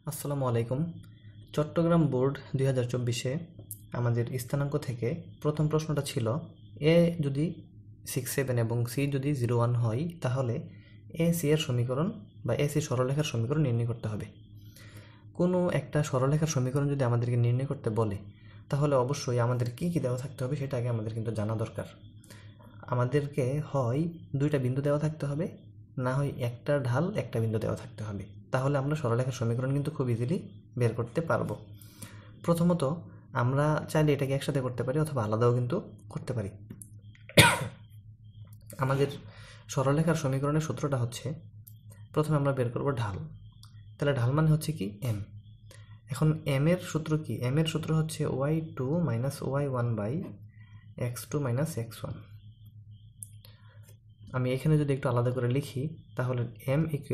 আসসালামু আলাইকুম। চট্টগ্রাম বোর্ড 2024-এ আমাদের স্থানাঙ্ক থেকে প্রথম প্রশ্নটা ছিল এ যদি 6, 7 এবং সি যদি 0, 1 হয় তাহলে এ সি এর সমীকরণ বা এ সি সরলরেখার সমীকরণ নির্ণয় করতে হবে। কোনো একটা সরলরেখার সমীকরণ যদি আমাদেরকে নির্ণয় করতে বলে তাহলে অবশ্যই আমাদের কী কী দেওয়া থাকতে হবে সেটা আগে আমাদের কিন্তু জানা দরকার। আমাদেরকে হয় দুইটা বিন্দু দেওয়া থাকতে হবে, না হয় একটা ঢাল একটা বিন্দু দেওয়া থাকতে হবে। তাহলে আমরা সরলরেখার সমীকরণ কিন্তু খুব ইজিলি বের করতে পারবো। প্রথমত আমরা চাইলে এটাকে একসাথে করতে পারি অথবা আলাদাও কিন্তু করতে পারি। আমাদের সরলরেখার সমীকরণের সূত্রটা হচ্ছে, প্রথমে আমরা বের করব ঢাল। তাহলে ঢাল মানে হচ্ছে কি এম। এখন এম এর সূত্র কি? এম এর সূত্র হচ্ছে y2 - y1 / x2 - x1। আমি এখানে যদি একটু আলাদা করে লিখি তাহলে m =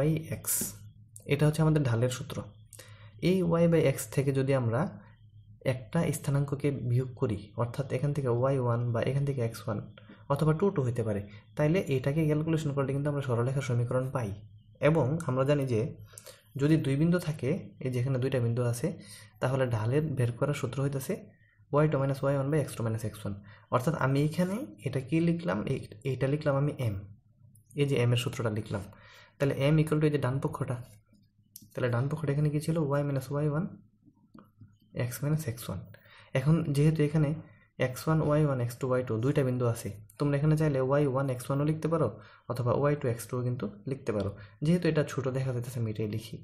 y/x। এটা হচ্ছে আমাদের ঢালের সূত্র। এই y/x থেকে যদি আমরা একটা স্থানাঙ্ককে বিয়োগ করি, অর্থাৎ এখান থেকে y1 বা এখান থেকে x1 অথবা 2 হতে পারে, তাইলে এটাকে ক্যালকুলেশন করলে কিন্তু আমরা সরলরেখার সমীকরণ পাই। এবং আমরা জানি যে যদি দুই বিন্দু থাকে, এই যেখানে দুইটা বিন্দু আছে, তাহলে ঢালের বের করার সূত্র হইতেছে y2 - y1 / x2 - x1। অর্থাৎ আমি এখানে এটা কি লিখলাম, এইটা লিখলাম আমি m, এই যে m এর সূত্রটা লিখলাম। তাহলে m = এই যে ডান পক্ষটা, তাহলে ডান পক্ষটা এখানে কি ছিল? y - y1 x - x1। এখন যেহেতু এখানে x1 y1 x2 y2 দুইটা বিন্দু আছে, তোমরা এখানে চাইলে y1 x1ও লিখতে পারো অথবা y2 x2ও কিন্তু লিখতে পারো। যেহেতু এটা ছোট দেখা যাইতেছে আমি এটাই লিখি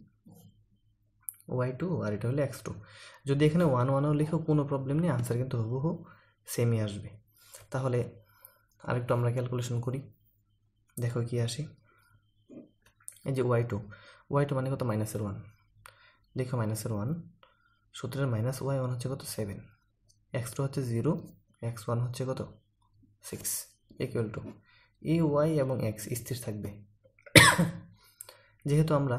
y2 আর এটা হলো x2। যদি এখানে 1 1ও লিখো কোনো প্রবলেম নেই, আনসার কিন্তু হুবহু সেমই আসবে। তাহলে আরেকটু আমরা ক্যালকুলেশন করি, দেখো কি আসে। এই যে y2 মানে কত? -1। দেখো -1 সূত্রের -y1 হচ্ছে কত? 7, x2 হচ্ছে 0, x1 হচ্ছে কত? 6 = এই y এবং x স্থির থাকবে। যেহেতু আমরা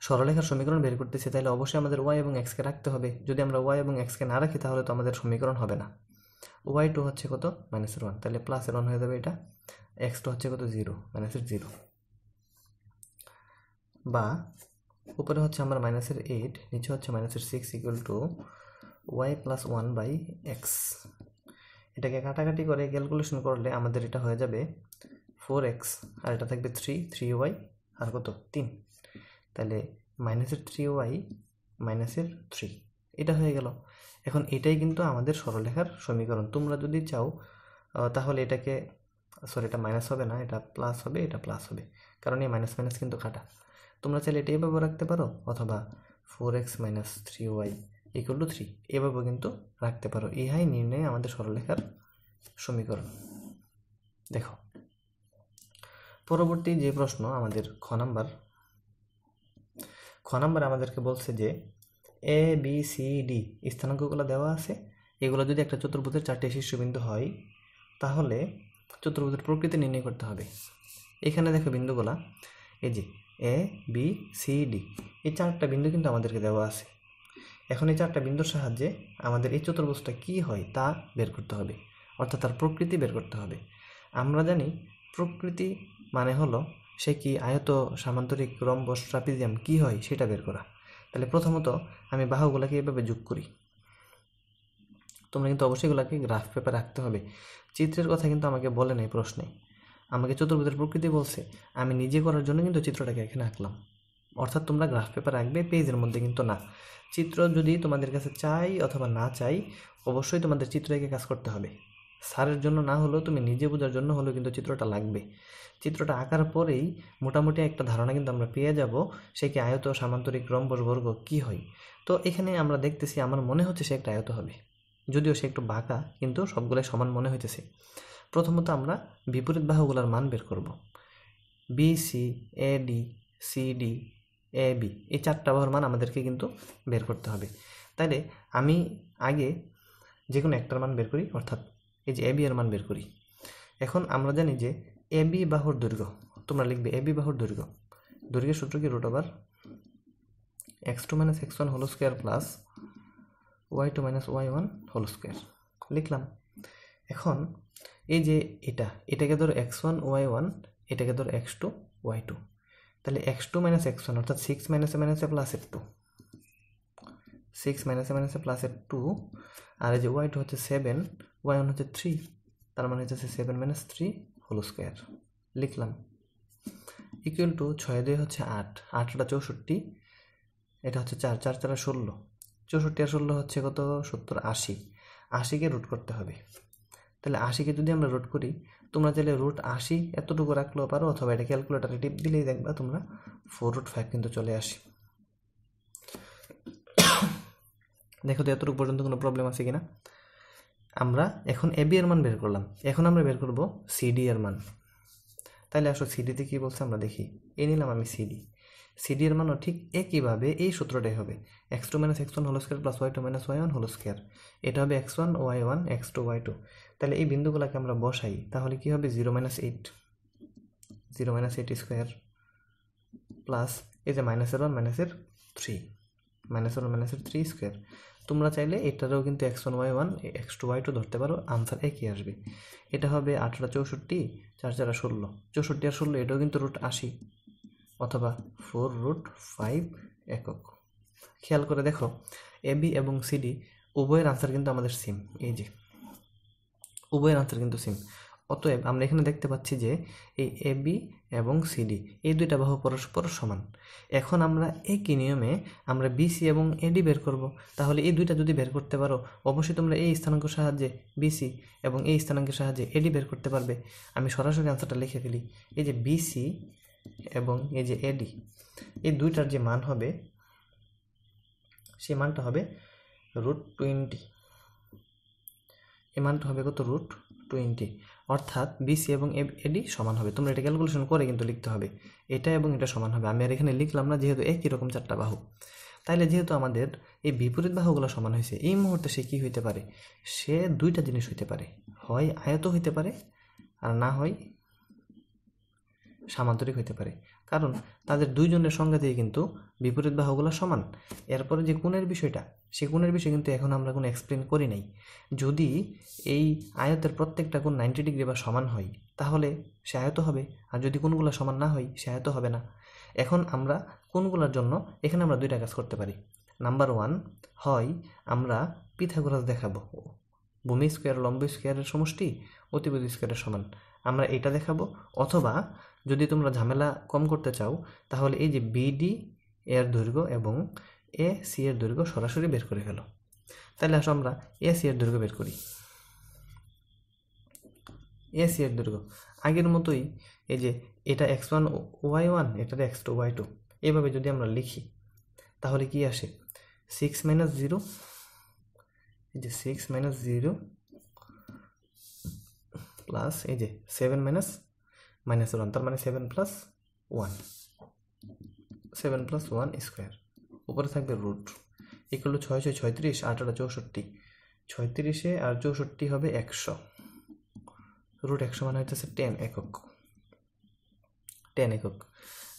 সরলরেখার সমীকরণ বের করতেছি, তাহলে অবশ্যই আমাদের y এবং x কে রাখতে হবে। যদি আমরা y এবং x কে না রাখি তাহলে তো আমাদের সমীকরণ হবে না। y2 হচ্ছে কত? -1, তাহলে +1 হয়ে যাবে এটা। x2 হচ্ছে কত? 0, -0। বা উপরে হচ্ছে আমরা -8, নিচে হচ্ছে -6 = y + 1/x। এটাকে কাটাকাটি করে ক্যালকুলেশন করলে আমাদের এটা হয়ে যাবে 4x, আর এটা থাকবে 3y আর কত? 3। তাহলে -3y -3, এটা হয়ে গেল। এখন এটাই কিন্তু আমাদের সরলরেখার সমীকরণ। তোমরা যদি চাও তাহলে এটাকে, সরি, এটা মাইনাস হবে না, এটা প্লাস হবে, এটা প্লাস হবে, কারণ এই মাইনাস মাইনাস কিন্তু কাটা। তোমরা চাইলে এটা এভাবে রাখতে পারো অথবা 4x - 3y = 3 এভাবেও কিন্তু রাখতে পারো। ইহাই নির্ণয় আমাদের সরলরেখার সমীকরণ। দেখো পরবর্তী যে প্রশ্ন আমাদের খ নাম্বার আমাদেরকে বলছে যে এ বি সি ডি স্থানাঙ্কগুলো দেওয়া আছে, এগুলো যদি একটা চতুর্ভুজের 4টে শীর্ষবিন্দু হয় তাহলে চতুর্ভুজের প্রকৃতি নির্ণয় করতে হবে। এখানে দেখো বিন্দুগুলা, এই যে এ বি সি ডি, এই 4টা বিন্দু কিন্তু আমাদেরকে দেওয়া আছে। এখন এই 4টা বিন্দুর সাহায্যে আমাদের এই চতুর্ভুজটা কি হয় তা বের করতে হবে, অর্থাৎ তার প্রকৃতি বের করতে হবে। আমরা জানি প্রকৃতি মানে হলো সে কি আয়ত, সামান্তরিক, রম্বস, ট্রাপিজিয়াম কি হয় সেটা বের করা। তাহলে প্রথমত আমি বাহুগুলোকে এভাবে যোগ করি। তোমরা কিন্তু অবশ্যই এগুলোকে গ্রাফ পেপারে রাখতে হবে। চিত্রের কথা কিন্তু আমাকে বলে নাই প্রশ্নে, আমাকে চতুর্ভুজের প্রকৃতি বলছে। আমি নিজে করার জন্য কিন্তু চিত্রটাকে এখানে আঁকলাম। অর্থাৎ তোমরা গ্রাফ পেপার রাখবে, পেজের মধ্যে কিন্তু না। চিত্র যদি তোমাদের কাছে চাই অথবা না চাই, অবশ্যই তোমাদের চিত্র এঁকে কাজ করতে হবে। স্যারের জন্য না হলেও তুমি নিজে বোঝার জন্য হলেও কিন্তু চিত্রটা লাগবে। চিত্রটা আঁকার পরেই মোটামুটি একটা ধারণা কিন্তু আমরা পেয়ে যাব সে কি আয়ত, সামান্তরিক, রম্বস, বর্গ কি হয়। তো এখানে আমরা দেখতেছি, আমার মনে হচ্ছে সে একটা আয়ত হবে, যদিও সে একটু বাঁকা, কিন্তু সবগুলাই সমান মনে হইতেছে। প্রথমত আমরা বিপরীত বাহুগুলোর মান বের করব। B C, A D, C D, A B, এই 4টা বাহুর মান আমাদেরকে কিন্তু বের করতে হবে। তাইলে আমি আগে যে কোনো একটার মান বের করি, অর্থাৎ এই যে এ বি এর মান বের করি। এখন আমরা জানি যে এ বি বাহুর দৈর্ঘ্য, তোমরা লিখবে এ বি বাহুর দৈর্ঘ্যের সূত্র কি? √x2 - x1 whole square plus y2 - y1 whole square লিখলাম। এখন এই যে এটাকে ধরো x1 y1, এটাকে ধরো x2 y2। তাহলে x2 মাইনাস x1 অর্থাৎ 6 মাইনাসে মাইনাসে প্লাসের 2, 6 মাইনাসে মাইনাসে প্লাসের 2, আর এই যে y2 হচ্ছে 7, y1 হচ্ছে 3, তার মানে হচ্ছে 7 মাইনাস 3 হোল স্কোয়ার লিখলাম। ইকুয়াল টু 6 2 হচ্ছে 8, 8টা 64, এটা হচ্ছে 4, 4 4 16, 64 আর 16 হচ্ছে কত 70, 80, 80কে রুট করতে হবে। তাহলে 80কে যদি আমরা রুট করি, তোমরা চাইলে রুট 80 এতটুকু রাখলেও পারো, অথবা এটা ক্যালকুলেটারে টিপ দিলেই দেখবা তোমরা 4√5 কিন্তু চলে আসে। দেখো তো এতটুকু পর্যন্ত কোনো প্রবলেম আছে কিনা। আমরা এখন এবি এর মান বের করলাম, এখন আমরা বের করব সিডি এর মান। তাহলে আসো সিডিতে কী বলছে আমরা দেখি। এই নিলাম আমি সিডি এর মানও ঠিক একইভাবে এই সূত্রটাই হবে, x2 minus x1 whole square plus y2 minus y1 whole square. এটা হবে x1 y1 x2 y2। তাহলে এই বিন্দুগুলোকে আমরা বসাই, তাহলে কি হবে 0 মাইনাস 8, 0 মাইনাস 8 স্কোয়ার প্লাস এই যে মাইনাসের 1 মাইনাসের 3, মাইনাসের 1 মাইনাসের 3 স্কোয়ার। তোমরা চাইলে এটারও কিন্তু x1 y1 x2 y2 ধরতে পারো, আনসার একই আসবে। এটা হবে 8টা 64, 4 4 16, 64 আর 16 এটাও কিন্তু রুট 80 অথবা 4√5 একক। খেয়াল করে দেখো এবি এবং সিডি উভয়ের আনসার কিন্তু আমাদের সেম, এই যে উভয়ের আনসার কিন্তু সেম। অতএব আমরা এখানে দেখতে পাচ্ছি যে এই এবি এবং সিডি এই দুইটা বাহু পরস্পর সমান। এখন আমরা একই নিয়মে আমরা বিসি এবং এডি বের করব। তাহলে এই দুইটা যদি বের করতে পারো, অবশ্যই তোমরা এই স্থানাঙ্কের সাহায্যে বিসি এবং এই স্থানাঙ্কের সাহায্যে এডি বের করতে পারবে। আমি সরাসরি আনসারটা লিখে ফেলি। এই যে বিসি এবং এই যে এডি, এই দুইটার যে মান হবে সেই মানটা হবে √20। এই মানটা হবে কত √20, অর্থাৎ বিসি এবং এডি সমান হবে। তোমরা এটা ক্যালকুলেশন করে কিন্তু লিখতে হবে, এটা এবং এটা সমান হবে। আমি আর এখানে লিখলাম না, যেহেতু একই রকম 4টা বাহু। তাইলে যেহেতু আমাদের এই বিপরীত বাহুগুলো সমান হয়েছে, এই মুহূর্তে সে কী হইতে পারে, সে দুইটা জিনিস হইতে পারে, হয় আয়ত হইতে পারে আর না হয় সামান্তরিক হইতে পারে। কারণ তাদের দুইজনের সংজ্ঞা দিয়ে কিন্তু বিপরীত বাহুগুলো সমান। এরপরে যে কোণের বিষয়টা, সেই কোণের বিষয় কিন্তু এখন আমরা কোনো এক্সপ্লেন করি নাই। যদি এই আয়তের প্রত্যেকটা কোণ 90 ডিগ্রি বা সমান হয়, তাহলে সে আয়ত হবে, আর যদি কোণগুলো সমান না হয় সে আয়ত হবে না। এখন আমরা কোণগুলোর জন্য এখানে আমরা দুইটা কাজ করতে পারি। নাম্বার 1, হয় আমরা পিথাগোরাস দেখাবো, ভূমি স্কোয়ার লম্ব স্কোয়ারের সমষ্টি অতিভুজ স্কোয়ারের সমান, আমরা এটা দেখাবো। অথবা যদি তোমরা ঝামেলা কম করতে চাও, তাহলে এই যে বিডি এর দৈর্ঘ্য এবং এ সি এর দৈর্ঘ্য সরাসরি বের করে ফেলো। তাহলে আসো আমরা এ সি এর দৈর্ঘ্য বের করি। এ সি এর দৈর্ঘ্য আগের মতোই, এই যে এটা x1 y1, এটা x2 y2, এভাবে যদি আমরা লিখি তাহলে কি আসে 6 মাইনাস 0, এই যে 6 মাইনাস 0 প্লাস এই যে 7 মাইনাস 1, তার মানে 7 প্লাস 1, 7 প্লাস 1 স্কোয়ার, উপরে থাকবে রুট। ইকুয়াল টু 6 6 36, 8 8 64, 36 আর 64 হবে 100, √100 মানে হইতেছে 10 একক, 10 একক।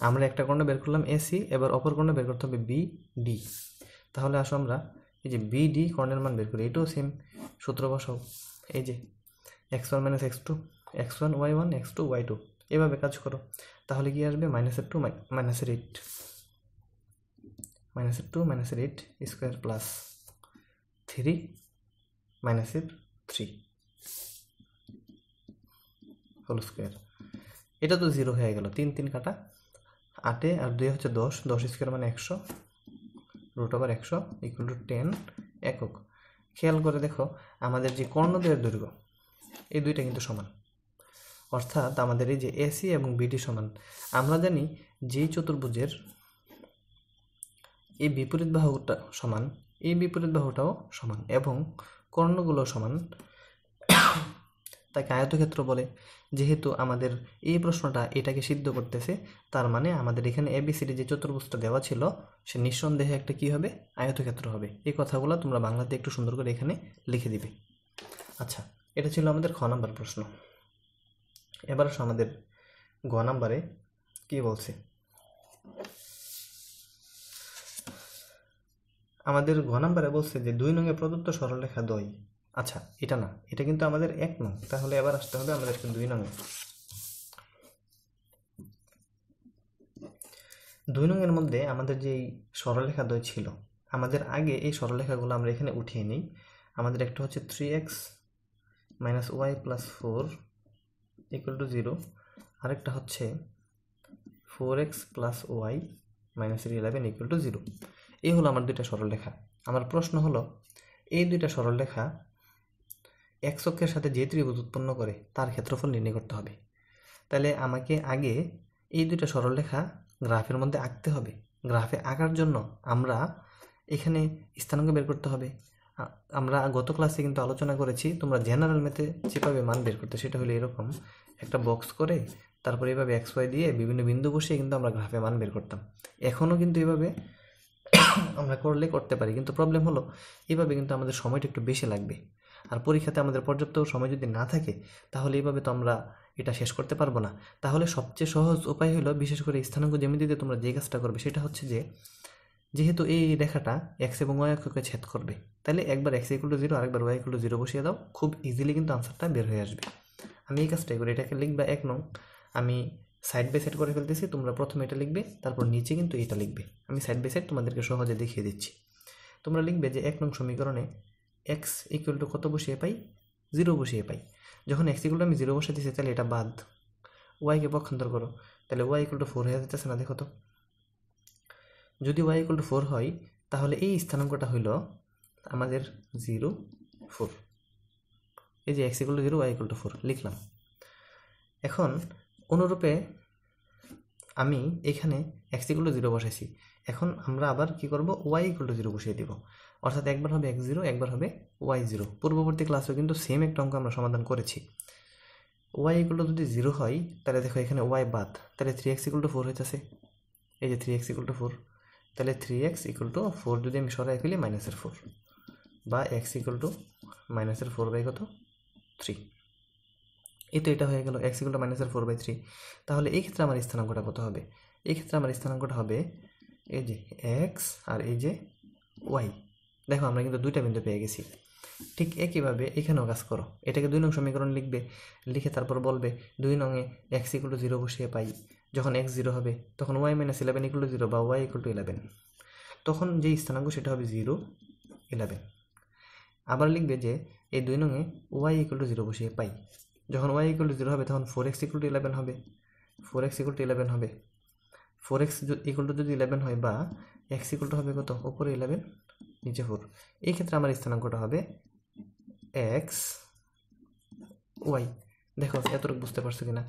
আমরা একটা কর্ণ বের করলাম এসি, এবার অপর কর্ণ বের করতে হবে বিডি। তাহলে আসো আমরা এই যে বিডি কর্ণের মান বের করি, এটাও সেম সূত্র বসাও। এই যে x1 minus x2, x1 y1 x2 y2, এভাবে কাজ করো। তাহলে কি আসবে -2 -8, -2 -8 স্কোয়ার প্লাস 3 -3 হোল স্কোয়ার। এটা তো 0 হয়ে গেল, 3 3 কাটা, 8 আর 2 হচ্ছে 10, 10 স্কোয়ার মানে 100, √100 ইকুয়াল টু 10 একক। খেয়াল করে দেখো আমাদের যে কর্ণদ্বয়ের দৈর্ঘ্য এই দুইটা কিন্তু সমান, অর্থাৎ আমাদের এই যে এসি এবং বিডি সমান। আমরা জানি যেই চতুর্ভুজের এই বিপরীত বাহুটা সমান, এই বিপরীত বাহুটাও সমান এবং কর্ণগুলো সমান, তাকে আয়তক্ষেত্র বলে। যেহেতু আমাদের এই প্রশ্নটা এটাকে সিদ্ধ করতেছে, তার মানে আমাদের এখানে এবিসিডি যে চতুর্ভুজটা দেওয়া ছিল সে নিঃসন্দেহে একটা কি হবে, আয়তক্ষেত্র হবে। এই কথাগুলো তোমরা বাংলাতে একটু সুন্দর করে এখানে লিখে দিবে। আচ্ছা, এটা ছিল আমাদের খ নাম্বার প্রশ্ন। এবার আসো আমাদের গ নাম্বারে কি বলছে। আমাদের গ নাম্বারে বলছে যে 2 নং এ প্রদত্ত সরলরেখা দ্বয়। আচ্ছা, এটা না, এটা কিন্তু আমাদের 1 নং। তাহলে এবার আসতে হবে আমাদেরকে 2 নং। 2 নং এর মধ্যে আমাদের যেই সরলরেখা দ্বয় ছিল, আমাদের আগে এই সরলরেখাগুলো আমরা এখানে উঠিয়ে নিই। আমাদের একটা হচ্ছে 3x minus Y plus 4 equal to 0, আরেকটা হচ্ছে 4x plus Y minus 11 equal to 0। এই হলো আমার দুইটা সরলরেখা। আমার প্রশ্ন হলো, এই দুইটা সরলরেখা x অক্ষের সাথে যে ত্রিভুজ উৎপন্ন করে তার ক্ষেত্রফল নির্ণয় করতে হবে। তাহলে আমাকে আগে এই দুইটা সরলরেখা গ্রাফের মধ্যে আঁকতে হবে। গ্রাফে আঁকার জন্য আমরা এখানে স্থানাঙ্ক বের করতে হবে। আমরা গত ক্লাসে কিন্তু আলোচনা করেছি, তোমরা জেনারেল ম্যাথে যেভাবে মান বের করতে, সেটা হলো এরকম একটা বক্স করে তারপরে এভাবে এক্স ওয়াই দিয়ে বিভিন্ন বিন্দু বসিয়ে কিন্তু আমরা গ্রাফে মান বের করতাম। এখনও কিন্তু এভাবে আমরা করতে পারি, কিন্তু প্রবলেম হলো এভাবে কিন্তু আমাদের সময়টা একটু বেশি লাগবে। আর পরীক্ষাতে আমাদের পর্যাপ্ত সময় যদি না থাকে তাহলে এইভাবে তো আমরা এটা শেষ করতে পারবো না। তাহলে সবচেয়ে সহজ উপায় হলো, বিশেষ করে স্থানাঙ্ক জ্যামিতিতে তোমরা যে কাজটা করবে সেটা হচ্ছে যে, যেহেতু এই রেখাটা এক্স এবং ওয়াই অক্ষকে ছেদ করবে, তাহলে একবার এক্স ইকুয়াল টু 0 আরেকবার ওয়াই ইকুয়াল টু 0 বসিয়ে দাও, খুব ইজিলি কিন্তু আনসারটা বের হয়ে আসবে। আমি এই কাজটাই করি, এটাকে লিখবা 1 নং। আমি সাইড বাই সাইড করে ফেলতেছি, তোমরা প্রথমে এটা লিখবে, তারপর নিচে কিন্তু এটা লিখবে। আমি সাইড বাই সাইড তোমাদেরকে সহজে দেখিয়ে দিচ্ছি। তোমরা লিখবে যে 1 নং সমীকরণে এক্স ইকুয়াল টু কত বসিয়ে পাই? 0 বসিয়ে পাই। যখন এক্স ইকুয়াল টু আমি 0 বসে দিচ্ছি, তাহলে এটা বাদ, ওয়াইকে পক্ষান্তর করো, তাহলে ওয়াই ইকুয়াল টু 4 হয়ে যেতেছে না? দেখো তো, যদি ওয়াই ইকুয়াল টু 4 হয় তাহলে এই স্থানাঙ্কটা হইল আমাদের 0, 4। এই যে X equal to 0 Y equal to 4 লিখলাম। এখন অনুরূপে আমি এখানে এক্স ইকুয়াল টু 0 বসাইছি। এখন আমরা আবার কি করব? ওয়াই ইকুয়াল টু 0 বসিয়ে দিব, অর্থাৎ একবার হবে x0, একবার হবে y0। পূর্ববর্তী ক্লাসেও কিন্তু সেম একটা অঙ্ক আমরা সমাধান করেছি। ওয়াই ইকুয়াল টু যদি 0 হয় তাহলে দেখো এখানে ওয়াই বাদ, তাহলে 3x ইকুয়াল টু 4 হইতেছে। এই যে 3x ইকুয়াল টু 4, তাহলে 3x ইকুয়াল টু 4 যদি আমি সরাই ফেলি মাইনাসের 4, বা x ইকুয়াল টু মাইনাসের 4/কত? 3। এই তো এটা হয়ে গেল x ইকুয়াল টু মাইনাসের 4/3। তাহলে এই ক্ষেত্রে আমার স্থানাঙ্কটা কত হবে? এই ক্ষেত্রে আমার স্থানাঙ্কটা হবে এই যে x আর এই যে y। দেখো আমরা কিন্তু দুইটা বিন্দু পেয়ে গেছি। ঠিক একইভাবে এখানেও কাজ করো, এটাকে 2 নং সমীকরণ লিখবে, লিখে তারপর বলবে 2 নংয়ে x ইকুয়াল টু 0 বসিয়ে পাই। যখন x 0 হবে তখন y মাইনাস 11 ইকুয়াল টু 0 বা y ইকুয়াল টু 11, তখন যে স্থানাঙ্ক সেটা হবে 0, 11। আবার লিখবে যে এই 2 নংয়ে y ইকুয়াল টু 0 বসিয়ে পাই। যখন y ইকুয়াল টু 0 হবে তখন 4x ইকুয়াল টু 11 হবে, 4x ইকুয়াল টু 11 হবে। 4x ইকুয়াল টু যদি 11 হয়, বা x ইকুয়াল টু হবে কত? উপরে 11 নিচে 4। এই ক্ষেত্রে আমার স্থানাঙ্কটা হবে x, y। দেখো এতটুকু বুঝতে পারছো কিনা?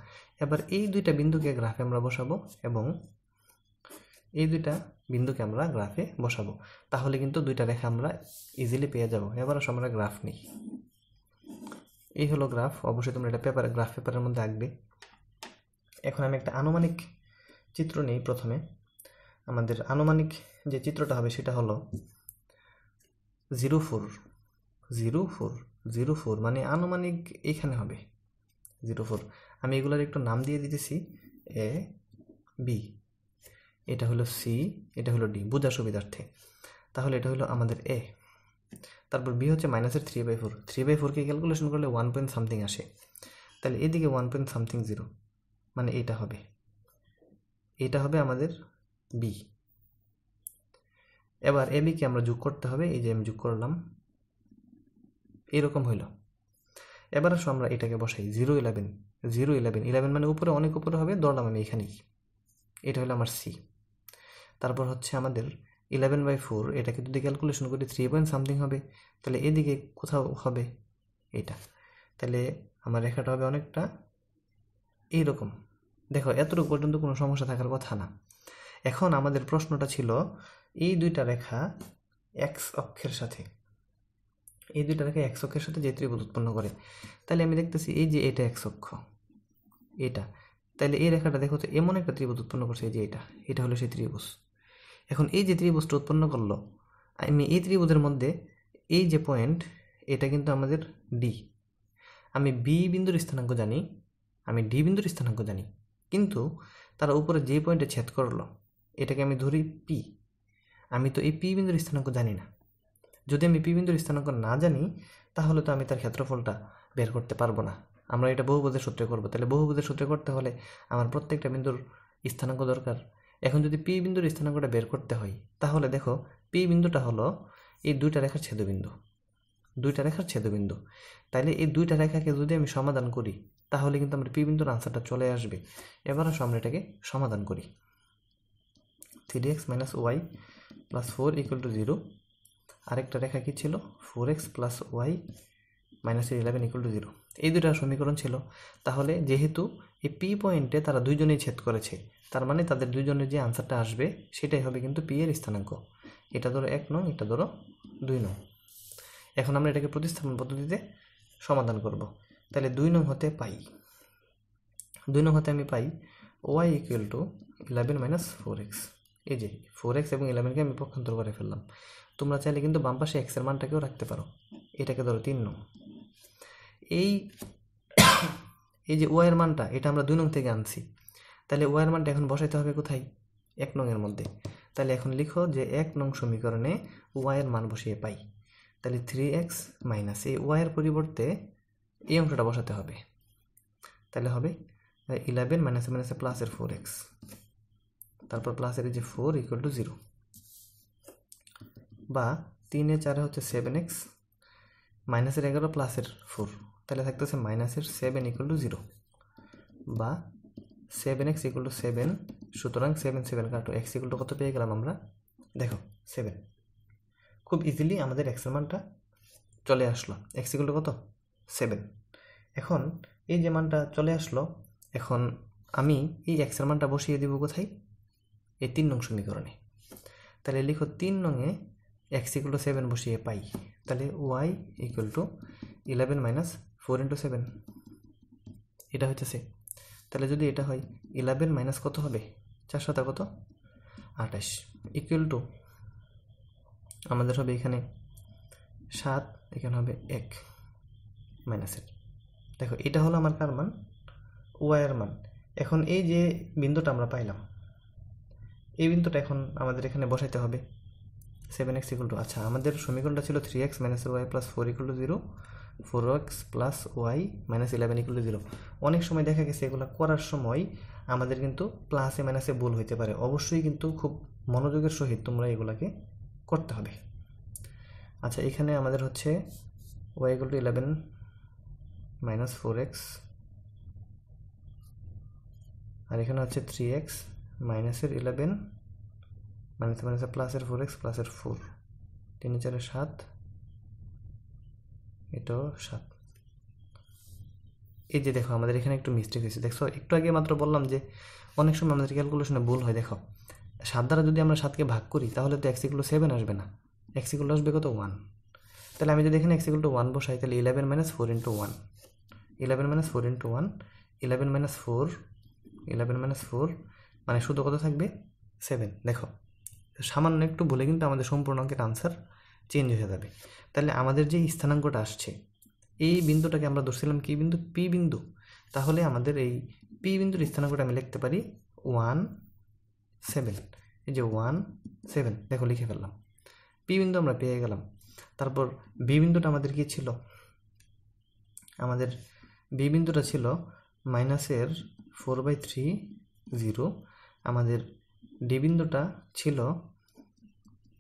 এবার এই দুইটা বিন্দুকে গ্রাফে আমরা বসাবো, এবং এই দুইটা বিন্দুকে আমরা গ্রাফে বসাবো, তাহলে কিন্তু দুইটা রেখা আমরা ইজিলি পেয়ে যাব। এবার আমরা গ্রাফ নিই। এই হলো গ্রাফ। অবশ্যই তোমরা এটা গ্রাফ পেপারের মধ্যে আঁকবে। এখন আমি একটা আনুমানিক চিত্র নিই। প্রথমে আমাদের আনুমানিক যে চিত্রটা হবে সেটা হলো 0, 4, 0, 4, 0, 4, মানে আনুমানিক এইখানে হবে 0, 4। আমি এগুলোর একটু নাম দিয়ে দিতেছি, এ, বি, এটা হলো সি, এটা হলো ডি, বোঝার সুবিধার্থে। তাহলে এটা হলো আমাদের এ। তারপর বি হচ্ছে মাইনাসের 3/4। 3/4কে ক্যালকুলেশন করলে 1 পয়েন্ট সামথিং আসে, তাহলে এদিকে 1 পয়েন্ট সামথিং 0, মানে এটা হবে, এটা হবে আমাদের বি। এবার এ বিকে আমরা যোগ করতে হবে, এই যে আমি যোগ করলাম, এরকম হইল। এবার আসো আমরা এটাকে বসাই, 0, 11, 0, 11, 11 মানে উপরে, অনেক উপরে হবে, ধরলাম আমি এখানেই। এটা হলো আমার সি। তারপর হচ্ছে আমাদের 11/4, এটাকে যদি ক্যালকুলেশন করি 3 পয়েন্ট সামথিং হবে, তাহলে এদিকে কোথাও হবে এটা, তাহলে আমার রেখাটা হবে অনেকটা এইরকম। দেখো এতটুকু পর্যন্ত কোনো সমস্যা থাকার কথা না। এখন আমাদের প্রশ্নটা ছিল, এই দুইটা রেখা x অক্ষের সাথে, এই দুইটা রেখা x অক্ষের সাথে যে ত্রিভুজ উৎপন্ন করে, তাহলে আমি দেখতেছি এই যে এটা x অক্ষ, এটা, তাহলে এই রেখাটা দেখো তো এমন একটা ত্রিভুজ উৎপন্ন করছে, এই যে এটা হলো সেই ত্রিভুজ। এখন এই যে ত্রিভুজটা উৎপন্ন করলো, আমি এই ত্রিভুজের মধ্যে এই যে পয়েন্ট, এটা কিন্তু আমাদের ডি। আমি বি বিন্দুর স্থানাঙ্ক জানি, আমি ডি বিন্দুর স্থানাঙ্ক জানি, কিন্তু তার উপরে যে পয়েন্টে ছেদ করলো এটাকে আমি ধরি পি। আমি তো এই পি বিন্দুর স্থানাঙ্ক জানি না। যদি আমি পি বিন্দুর স্থানাঙ্ক না জানি তাহলে তো আমি তার ক্ষেত্রফলটা বের করতে পারবো না। আমরা এটা বহুপদের সূত্রে করবো, তাহলে বহুপদের সূত্রে করতে হলে আমার প্রত্যেকটা বিন্দুর স্থানাঙ্ক দরকার, এখন যদি পি বিন্দুর স্থানাঙ্কটা বের করতে হয় তাহলে দেখো পি বিন্দুটা হলো এই দুইটা রেখার ছেদবিন্দু, তাইলে এই দুইটা রেখাকে যদি আমি সমাধান করি তাহলে কিন্তু আমার পি বিন্দুর আনসারটা চলে আসবে। এবার আসো আমরা এটাকে সমাধান করি। 3x - y + 4 = 0, আরেকটা রেখা কি ছিল 4x + y - 11 = 0। এই দুইটা সমীকরণ ছিল। তাহলে যেহেতু এই পি পয়েন্টে তারা দুইজনেই ছেদ করেছে, তার মানে তাদের দুইজনের যে আনসারটা আসবে সেটাই হবে কিন্তু পি এর স্থানাঙ্ক। এটা ধরো 1 নং, এটা ধরো 2 নং। এখন আমরা এটাকে প্রতিস্থাপন পদ্ধতিতে সমাধান করব। তাহলে 2 নং হতে আমি পাই y = 11 - 4x। এই যে 4x এবং 11কে আমি পক্ষান্তর করে ফেললাম। তোমরা চাইলে কিন্তু বাম পাশে x এর মানটাকেও রাখতে পারো। এটাকে ধরো 3 নং। এই যে y এর মানটা এটা আমরা 2 নং থেকে আনছি, তাহলে y এর মানটা এখন বসাইতে হবে কোথায়? 1 নং এর মধ্যে। তাহলে এখন লিখো যে 1 নং সমীকরণে y এর মান বসিয়ে পাই। তাহলে 3x মাইনাস এই y এর পরিবর্তে এই অংশটা বসাতে হবে। তাহলে হবে 11 মাইনাসে প্লাসের 4x, তারপর প্লাসের এই যে 4 = 0, বা 3 এ 4 হচ্ছে 7x, মাইনাসের 11 প্লাসের 4, তাহলে থাকতেছে -7 = 0, বা 7x = 7। সুতরাং 7 7 কাটো, x = কত পেয়ে গেলাম আমরা? দেখো 7। খুব ইজিলি আমাদের x এর মানটা চলে আসলো। x = কত? 7। এখন এই যে মানটা চলে আসলো, এখন আমি এই x এর মানটা বসিয়ে দিব কোথায়? এই 3 নং সমীকরণে। তাহলে লিখো 3 নং এ x = 7 বসিয়ে পাই। তাহলে y = 11 - 4 × 7, এটা হইতেছে। তাহলে যদি এটা হয় 11 কত হবে? 4 7 কত? 28 = আমাদের হবে এখানে 7, এখানে হবে 1 মাইনাসের। দেখো এটা হলো আমার কার মান? y এর মান। এখন এই যে বিন্দুটা আমরা পাইলাম, এই বিন্দুটা এখন আমাদের এখানে বসাইতে হবে। 7x = আচ্ছা, আমাদের সমীকরণটা ছিল 3x - y + 4 = 0, 4x + y - 11 = 0। অনেক সময় দেখা গেছে এগুলো করার সময় আমাদের কিন্তু প্লাসে মাইনাসে ভুল হইতে পারে। অবশ্যই কিন্তু খুব মনোযোগের সহিত তোমরা এগুলাকে করতে হবে। আচ্ছা, এখানে আমাদের হচ্ছে y = 11 - 4x, আর এখানে হচ্ছে 3x মাইনাসের 11 মাইনাসে প্লাসের 4x প্লাসের 4, 3 4 7, এটাও 7। এই যে দেখো আমাদের এখানে একটু মিস্টেক হয়েছে। দেখছো একটু আগে মাত্র বললাম যে অনেক সময় আমাদের ক্যালকুলেশনে ভুল হয়। দেখো 7 দ্বারা যদি আমরা 7কে ভাগ করি তাহলে তো x = 7 আসবে না, x = আসবে কত? 1। তাহলে আমি যদি এখানে x = 1 বসাই তাহলে 11 - 4 × 1, 11 - 4 × 1, 11 - 4, 11 - 4 মানে শুধু কত থাকবে? 7। দেখো সামান্য একটু ভুলে কিন্তু আমাদের সম্পূর্ণ অঙ্কের আনসার চেঞ্জ হয়ে যাবে। তাহলে আমাদের যে স্থানাঙ্কটা আসছে, এই বিন্দুটাকে আমরা ধরছিলাম কি বিন্দু? পি বিন্দু। তাহলে আমাদের এই পি বিন্দুর স্থানাঙ্কটা আমি লিখতে পারি 1 7। এই যে 1 7, দেখো লিখে ফেললাম। পি বিন্দু আমরা পেয়ে গেলাম। তারপর বি বিন্দুটা আমাদের কি ছিল? আমাদের বি বিন্দুটা ছিল -4/3 0। আমাদের ডি বিন্দুটা ছিল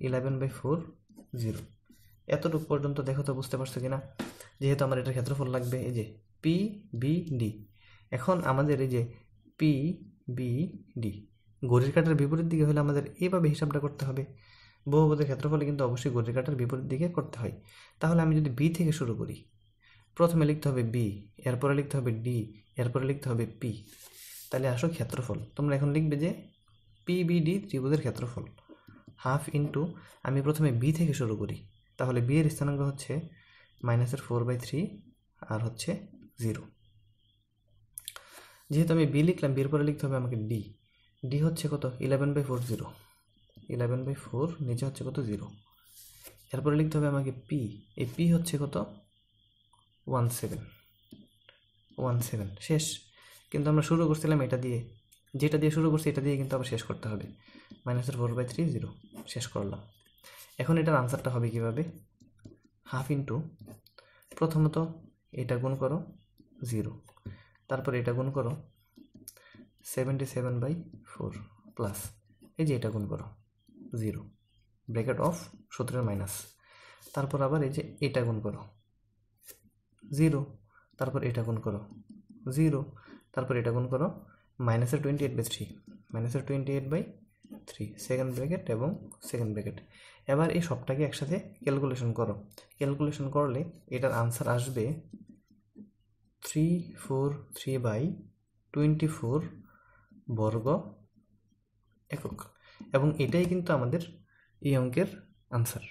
11/4 0। এতটুকু পর্যন্ত দেখো তো বুঝতে পারছো কিনা? যেহেতু আমার এটার ক্ষেত্রফল লাগবে, এই যে পি বি ডি। এখন আমাদের এই যে পি বি ডি ঘড়ির কাঁটার বিপরীত দিকে হলে আমাদের এইভাবে হিসাবটা করতে হবে। বহুপদের ক্ষেত্রফলে কিন্তু অবশ্যই ঘড়ির কাঁটার বিপরীত দিকে করতে হয়। তাহলে আমি যদি বি থেকে শুরু করি, প্রথমে লিখতে হবে বি, এরপরে লিখতে হবে ডি, এরপরে লিখতে হবে পি। তাহলে আসো ক্ষেত্রফল। তোমরা এখন লিখবে যে পি বি ডি ত্রিভুজের ক্ষেত্রফল হাফ ইন্টু, আমি প্রথমে বি থেকে শুরু করি, তাহলে বি এর স্থানাঙ্ক হচ্ছে -4/3 আর হচ্ছে 0। যেহেতু আমি বি লিখলাম, বির পরে লিখতে হবে আমাকে ডি। ডি হচ্ছে কত? 11/4 0, 11/4, নিচে হচ্ছে কত? 0। এরপরে লিখতে হবে আমাকে পি। এই পি হচ্ছে কত? 17 শেষ। কিন্তু আমরা শুরু করছিলাম এটা দিয়ে, যেটা দিয়ে শুরু করছি এটা দিয়ে কিন্তু আবার শেষ করতে হবে। -4/3 0, শেষ করলাম। এখন এটার আনসারটা হবে কিভাবে? হাফ ইন্টু, প্রথমত এটা গুণ করো 0, তারপর এটা গুণ করো 77/4 প্লাস এই যে এটা গুণ করো 0 ব্র্যাকেট অফ 17 মাইনাস, তারপর আবার এই যে এটা গুণ করো 0, তারপর এটা গুণ করো 0, তারপর এটা গুণ করো মাইনাসের 28/3 মাইনাসের 28/3 সেকেন্ড ব্র্যাকেট এবং সেকেন্ড ব্র্যাকেট। এবার এই সবটাকে একসাথে ক্যালকুলেশন করো। ক্যালকুলেশন করলে এটার আনসার আসবে 343/24 বর্গ একক, এবং এটাই কিন্তু আমাদের এই অঙ্কের আনসার।